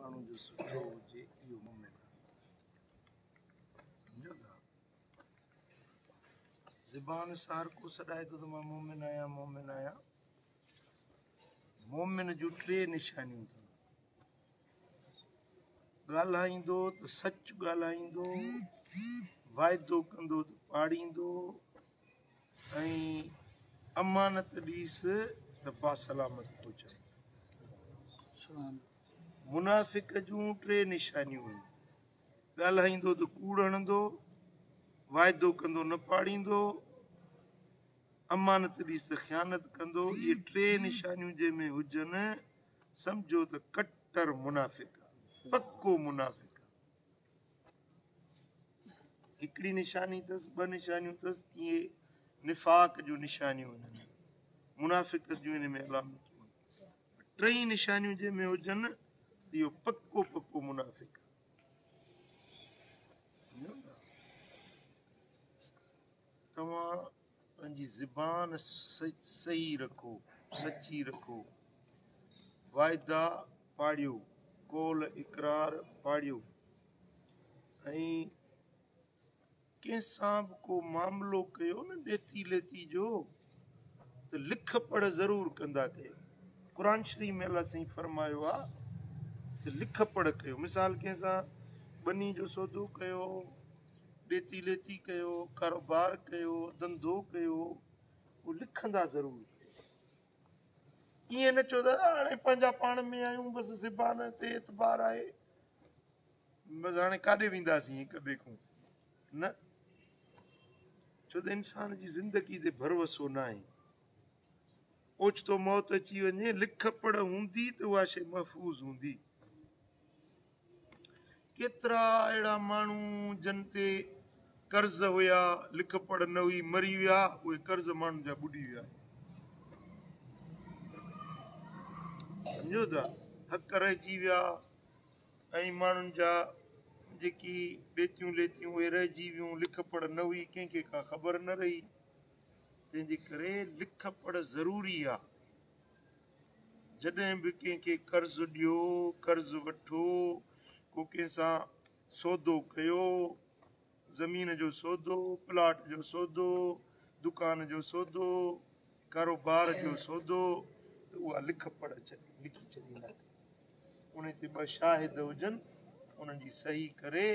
माण्हू जो सुठो हुजे इहो मोमिन सम्झो था। ज़बान सां हर को सॾाए थो त मां मोमिन आहियां मोमिन आहियां। मोमिन जूं टे निशानियूं अथव। ॻाल्हाईंदो त सच ॻाल्हाईंदो, वाइदो कंदो त पाड़ींदो, ऐं अमानत ॾीस त बासलामत पहुचाईंदो। मुनाफ़िक जूं टे निशानियूं आहिनि। ॻाल्हाईंदो त कूड़ हणंदो, वाइदो कंदो न पाड़ींदो, अमानत ॾीस त ख़यानत कंदो। इहे टे निशानियूं जंहिंमें हुजनि सम्झो त कट्टर मुनाफ़िक आहे, पक्को मुनाफ़िक आहे। हिकिड़ी निशानी अथसि, ॿ निशानियूं अथसि, इहे निफ़ाक़ जूं निशानियूं आहिनि, मुनाफ़िक जूं हिन में अलामतूं आहिनि। टई निशानियूं जंहिंमें हुजनि इहो पक्को पक्को मुनाफ़िक आहे। तव्हां पंहिंजी ज़बान सही रखो, सची रखो, वाइदा पाड़ियो, कौल इक़रार पाड़ियो, ऐं कंहिंसां बि को मामिलो कयो न ॾेती लेती जो त लिख पढ़ ज़रूरु कंदा कयो। क़ुरान शरीफ़ में अलाह साईं फरमायो आहे त लिख पढ़ कयो। मिसाल कंहिंसां ॿनी जो सौदो कयो, ॾेती लेती कयो, कारोबार कयो, धंधो कयो, उहो लिखंदा ज़रूरु कयो। ईअं न चओ दादा हाणे पंहिंजा पाण में आहियूं बसि ज़बान ते एतबार आहे, बसि हाणे काॾे वेंदासीं हिक ॿिए खां, न। छो त इंसान जी ज़िंदगी ते भरोसो न आहे। ओचितो मौत अची वञे, लिख पढ़ हूंदी त उहा शइ महफ़ूज़ हूंदी। केतिरा अहिड़ा माण्हू जन ते कर्ज़ हुया, लिख पढ़ न हुई, मरी विया, उहे कर्ज़ माण्हुनि जा ॿुॾी विया। सम्झो था, हक़ रहिजी विया, ऐं माण्हुनि जा जेकी ॾेतियूं लेतियूं उहे रहिजी वियूं, लिख पढ़ न हुई, कंहिंखे का ख़बर न रही। तंहिंजे करे लिख पढ़ ज़रूरी आहे। जॾहिं बि कंहिंखे कर्ज़ ॾियो, कर्ज़ वठो, को कंहिंसां सौदो कयो, ज़मीन जो सौदो, प्लाट जो सौदो, दुकान जो सौदो, कारोबार जो सौदो, त उहा लिख पढ़ लिखी छॾींदा। उन ते ॿ शाहिद हुजनि, उन्हनि जी सही करे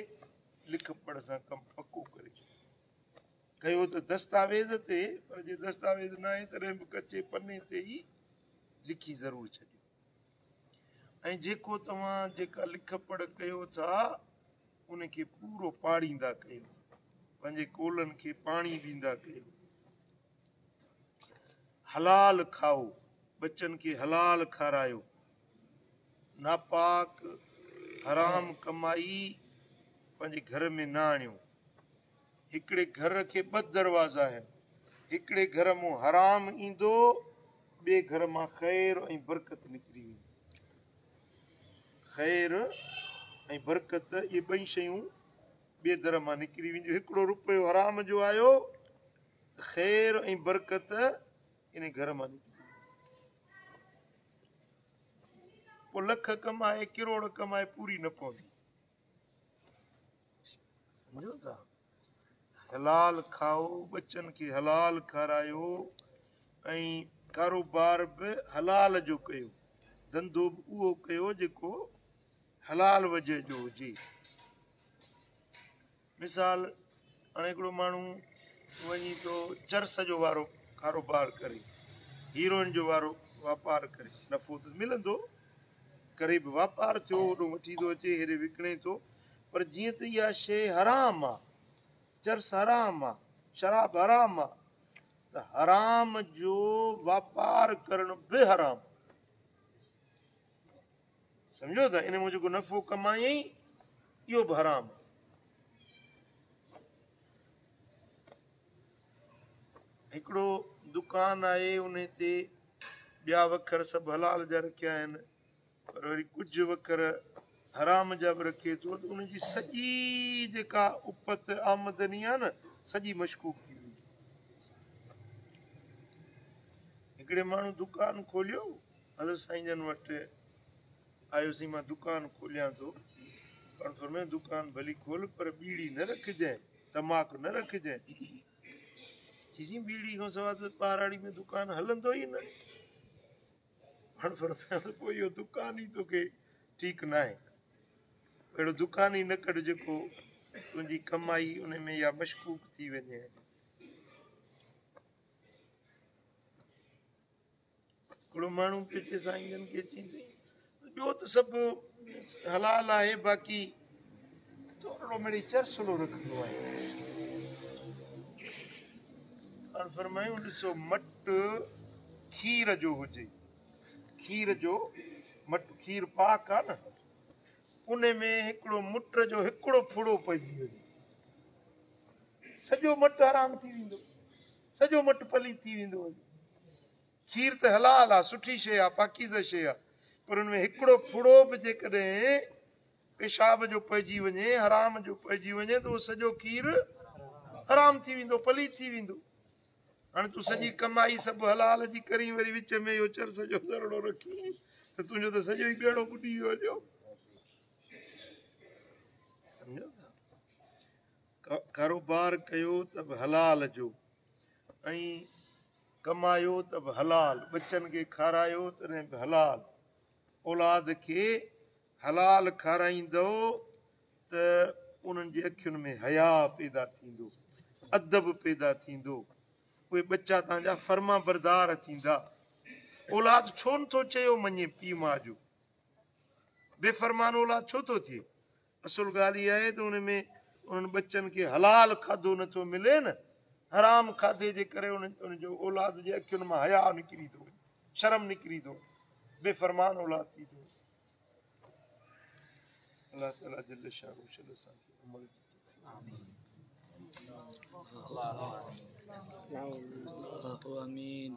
लिख पढ़ सां कमु पको करे कयो त दस्तावेज़ ते, पर जे दस्तावेज़ न आहे तॾहिं बि कचे पने ते ई लिखी ज़रूरु छॾियो। ऐं जेको तव्हां जेका लिख पढ़ कयो था उनखे पूरो पाड़ींदा कयो, पंहिंजे कोलनि खे पाणी ॾींदा कयो। हलाल खाओ, बचनि खे हलाल खारायो, नापाक हराम कमाई पंहिंजे घर में न आणियो। हिकिड़े घर खे ॿ दरवाज़ा आहिनि, हिकिड़े घर मां हराम ईंदो, ॿिए घर मां ख़ैर ऐं बरकत निकिरी वेंदी। ख़ैर ऐं बरकत इहे ॿई शयूं ॿिए दर मां निकिरी वेंदियूं। हिकिड़ो रुपयो हराम जो आयो त ख़ैर ऐं बरकत इन घर मां निकिरी। पोइ लख कमाए, किरोड़ कमाए, पूरी न पवंदी। सम्झो था, हलाल खाओ, बचनि खे हलाल खारायो, ऐं कारोबार बि हलाल जो कयो, धंधो बि उहो कयो जेको हलाल वजह जो हुजे। मिसाल हाणे हिकिड़ो माण्हू वञी थो चर्स जो वारो कारोबार करे, हीरोइन जो वारो वापारु करे, नफ़ो त मिलंदो, करे बि वापारु थियो, होॾो वठी थो अचे, हेॾे विकिणे थो, पर जीअं त इहा शइ हराम आहे, चर्स हराम आहे, शराब हराम आहे, त हराम जो वापारु करणु बि हराम। सम्झो था, इन मां जेको नफ़ो कमायई इहो बि हराम। हिकिड़ो दुकान आहे, उन ते ॿिया वखर सभु हलाल जा रखिया आहिनि, पर वरी कुझु वखर हराम जा बि रखे थो, त उनजी सॼी जेका उपत आमदनी आहे न, सॼी मशकूक थी वेंदी। हिकिड़े माण्हू दुकान खोलियो हज़रत साईं जन वटि आयोसीं मां दुकान खोलियां थो, पर फरमाए दुकान भली खोल पर बीड़ी न रखजांइ, तमाकू न रखजांइ। चईसीं बीड़ी खां सवाइ त ॿाराड़ी में दुकान हलंदो ई न। हाणे फरमाए पोइ इहो दुकान ई तोखे ठीकु न आहे, अहिड़ो दुकान ई न कढ जेको तुंहिंजी कमाई उन में या मशकूक थी वञे। हिकिड़ो माण्हू पेटे साईं खे चईंसि ॿियो त सभु हलाल आहे, बाक़ी थोरो मिड़ी चरसलो रखंदो आहे। हाणे फरमायूं ॾिसो मट खीर जो हुजे, खीर जो मट खीर पाक आहे न, उन में हिकिड़ो मुट जो हिकिड़ो फुड़ो पइजी वञे, सॼो मट हराम थी वेंदो, सॼो मट पलीत थी वेंदो। खीर त हलाल आहे, सुठी शइ आहे, पाकीज़ शइ आहे, पर हुन में हिकिड़ो फुड़ो बि जेकॾहिं पेशाब जो पइजी वञे, हराम जो पइजी वञे, त उहो सॼो खीर हराम थी वेंदो, पलीत थी वेंदो। हाणे तूं सॼी कमाई सभु हलाल जी करी, वरी विच में इहो चर्स जो दरड़ो रखी, त तुंहिंजो त सॼो ई ॿेड़ो ॿुॾी वियो। कारोबार कयो त बि हलाल जो, ऐं कमायो त बि हलाल, बचनि खे खारायो तॾहिं बि हलाल, औलाद खे हलाल खाराईंदो त उन्हनि जी अखियुनि में हया पैदा थींदो, अदब पैदा थींदो, उहे बच्चा तव्हांजा फर्मा बरदार थींदा। औलाद छो नथो चयो मञे पीउ माउ जो, बेफ़रमान औलाद छो थो थिए? असुल ॻाल्हि इहा आहे त उन में उन्हनि बच्चनि खे हलाल खाधो नथो मिले न, हराम खाधे जे करे उनजो औलाद जे अखियुनि मां हया निकिरी थो, शर्म निकिरी थो, बेफ़रमान औलाद थी थो। अलाह ताला जल्ल शानु असांखे अमल आमीन।